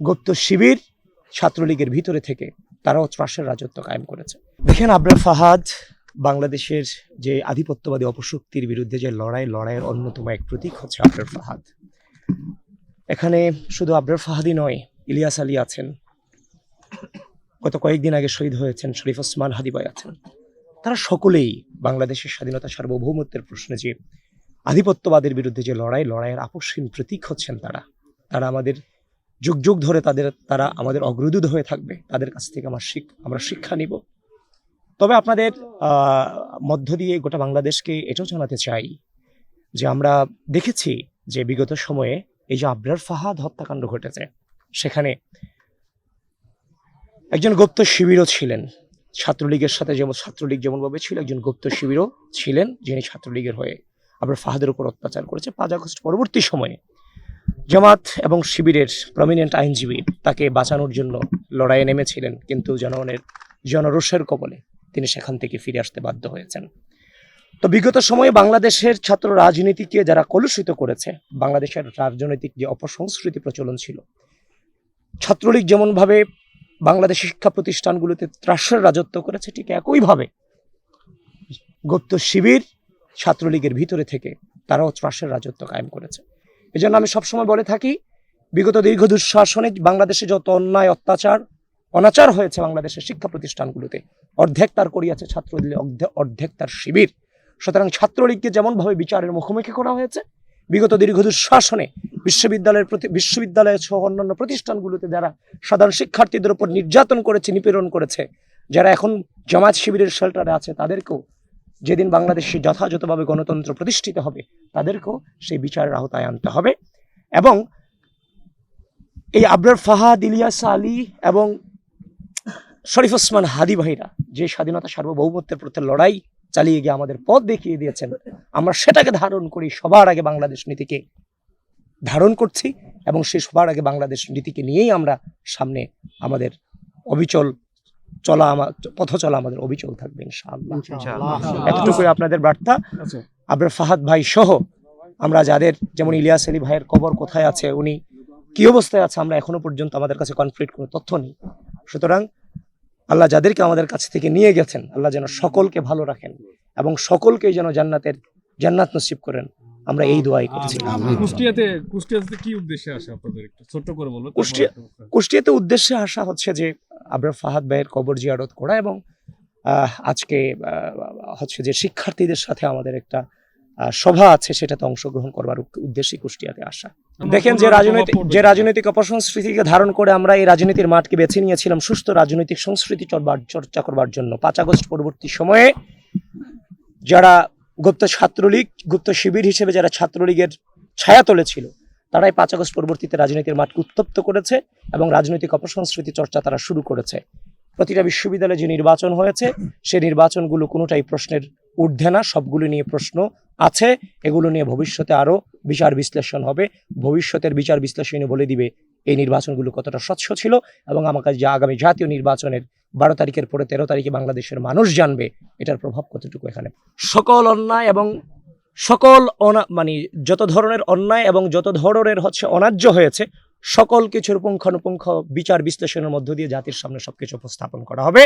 গুপ্ত শিবির ছাত্রলীগের ভিতরে থেকে তারাও ত্রাসের রাজত্ব কায়েম করেছে। দেখেন, আবরার ফাহাদ বাংলাদেশের যে আধিপত্যবাদী অপশক্তির বিরুদ্ধে যে লড়াইয়ের অন্যতম এক প্রতীক হচ্ছে আবরার ফাহাদ। এখানে শুধু আবরার ফাহাদই নয়, ইলিয়াস আলী আছেন, গত কয়েকদিন আগে শহীদ হয়েছেন শরীফ ওসমান হাদি ভাই আছেন। তারা সকলেই বাংলাদেশের স্বাধীনতা সার্বভৌমত্বের প্রশ্নে যে আধিপত্যবাদের বিরুদ্ধে যে লড়াইয়ের আপসহীন প্রতীক হচ্ছেন তারা আমাদের যুগ যুগ ধরে তারা আমাদের অগ্রদূত হয়ে থাকবে। তাদের কাছ থেকে আমরা শিক্ষা নিব। তবে আপনাদের মধ্য দিয়ে গোটা বাংলাদেশকে এটাও জানাতে চাই যে আমরা দেখেছি যে বিগত সময়ে এই যে আবরার ফাহাদ হত্যাকাণ্ড ঘটেছে, সেখানে একজন গুপ্ত শিবিরও ছিলেন ছাত্রলীগের সাথে, ছাত্রলীগ যেমনভাবে ছিল, একজন গুপ্ত শিবিরও ছিলেন যিনি ছাত্রলীগের হয়ে আবরার ফাহাদের উপর অত্যাচার করেছে। 5 আগস্ট পরবর্তী সময়ে জামাত এবং শিবিরের প্রমিনেন্ট আইনজীবী তাকে বাঁচানোর জন্য লড়াইয়ে নেমেছিলেন, কিন্তু জনরোষের কবলে তিনি সেখান থেকে ফিরে আসতে বাধ্য হয়েছেন। তো বিগত সময়ে বাংলাদেশের ছাত্র রাজনীতিকে যারা কলুষিত করেছে, বাংলাদেশের রাজনৈতিক যে অপসংস্কৃতি প্রচলন ছিল, ছাত্রলীগ যেমনভাবে বাংলাদেশের শিক্ষা প্রতিষ্ঠানগুলোতে ত্রাসের রাজত্ব করেছে, ঠিক একইভাবে গুপ্ত শিবির ছাত্রলীগের ভিতরে থেকে তারাও ত্রাসের রাজত্ব কায়েম করেছে। এই জন্য আমি সবসময় বলে থাকি, বিগত দীর্ঘ দুঃশাসনে বাংলাদেশে যত অন্যায় অনাচার হয়েছে বাংলাদেশের শিক্ষা প্রতিষ্ঠানগুলোতে, অর্ধেক তার করিয়াছে ছাত্রলীগ, অর্ধেক তার শিবির। সুতরাং ছাত্রলীগকে যেমনভাবে বিচারের মুখোমুখি করা হয়েছে, বিগত দীর্ঘ দুঃশাসনে বিশ্ববিদ্যালয় সহ অন্যান্য প্রতিষ্ঠানগুলোতে যারা সাধারণ শিক্ষার্থীদের উপর নির্যাতন করেছে, নিপীড়ন করেছে, যারা এখন জামাত শিবিরের শেল্টারে আছে, তাদেরকেও যেদিন বাংলাদেশে যথাযথভাবে গণতন্ত্র প্রতিষ্ঠিত হবে, তাদেরকেও সেই বিচারের আওতায় আনতে হবে। এবং এই আবরার ফাহাদ, ইলিয়াস আলী এবং শরীফ ওসমান হাদি ভাইরা যে স্বাধীনতা সার্বভৌমত্বের প্রতি লড়াই চালিয়ে গিয়ে আমাদের পথ দেখিয়ে দিয়েছেন, আমরা সেটাকে ধারণ করি, সবার আগে বাংলাদেশ নীতিকে ধারণ করছি এবং সেই সবার আগে বাংলাদেশ নীতিকে নিয়েই আমরা সামনে আমাদের পথ চলা আমাদের অবিচল থাকবে ইনশাআল্লাহ। এতটুকুই আপনাদের বার্তা। আবরার ফাহাদ ভাই সহ আমরা যাদের, যেমন ইলিয়াস আলী ভাইয়ের কবর কোথায় আছে, উনি কি অবস্থায় আছে, আমরা এখনো পর্যন্ত আমাদের কাছে কনফ্লিক্ট কোনো তথ্য নেই। সুতরাং আল্লাহ যাদেরকে আমাদের কাছ থেকে নিয়ে গেছেন, আল্লাহ যেন সকলকে ভালো রাখেন এবং সকলকে যেন জান্নাত নসিব করেন, আমরা এই দোয়াই করছি। কুষ্টিয়াতে কি উদ্দেশ্যে আসা আপনাদের, একটু ছোট করে বলুন। কুষ্টিয়াতে উদ্দেশ্যে আসা হচ্ছে যে আবরার ফাহাদ ভাইয়ের কবর জিয়ারত করা এবং আজকে হচ্ছে যে শিক্ষার্থীদের সাথে আমাদের একটা সভা আছে, সেটাতে অংশগ্রহণ করবার উদ্দেশ্যে কুষ্টিয়াতে আসা। দেখেন, যে রাজনৈতিক অপসংস্কৃতিকে ধারণ করে আমরা এই রাজনীতির মাঠকে বেছে নিয়েছিলাম সুস্থ রাজনৈতিক সংস্কৃতি চর্চা করবার জন্য। 5 আগস্ট পরবর্তী সময়ে যারা গুপ্ত শিবির হিসেবে যারা ছাত্রলীগের ছায়াতলে ছিল, তারাই 5 আগস্ট পরবর্তীতে রাজনীতির মাঠকে উত্তপ্ত করেছে এবং রাজনৈতিক অপসংস্কৃতি চর্চা তারা শুরু করেছে। প্রতিটা বিশ্ববিদ্যালয়ে যে নির্বাচন হয়েছে, সেই নির্বাচনগুলো কোনোটাই প্রশ্নের ঊর্ধ্বে না, সবগুলো নিয়ে প্রশ্ন আছে। এগুলো নিয়ে ভবিষ্যতে আরো বিচার বিশ্লেষণ হবে। ভবিষ্যতের বিচার বিশ্লেষণে বলে দিবে এই নির্বাচনগুলো কতটা স্বচ্ছ ছিল এবং আমাকে যে আগামী জাতীয় নির্বাচনের 12 তারিখের পরে 13 তারিখে বাংলাদেশের মানুষ জানবে এটার প্রভাব কতটুকু। এখানে সকল অন্যায় এবং যত ধরনের অন্যায় এবং যত ধরনের অন্যায্য হয়েছে, সকল কিছুর পুঙ্খানুপুঙ্খ বিচার বিশ্লেষণের মধ্য দিয়ে জাতির সামনে সবকিছু উপস্থাপন করা হবে।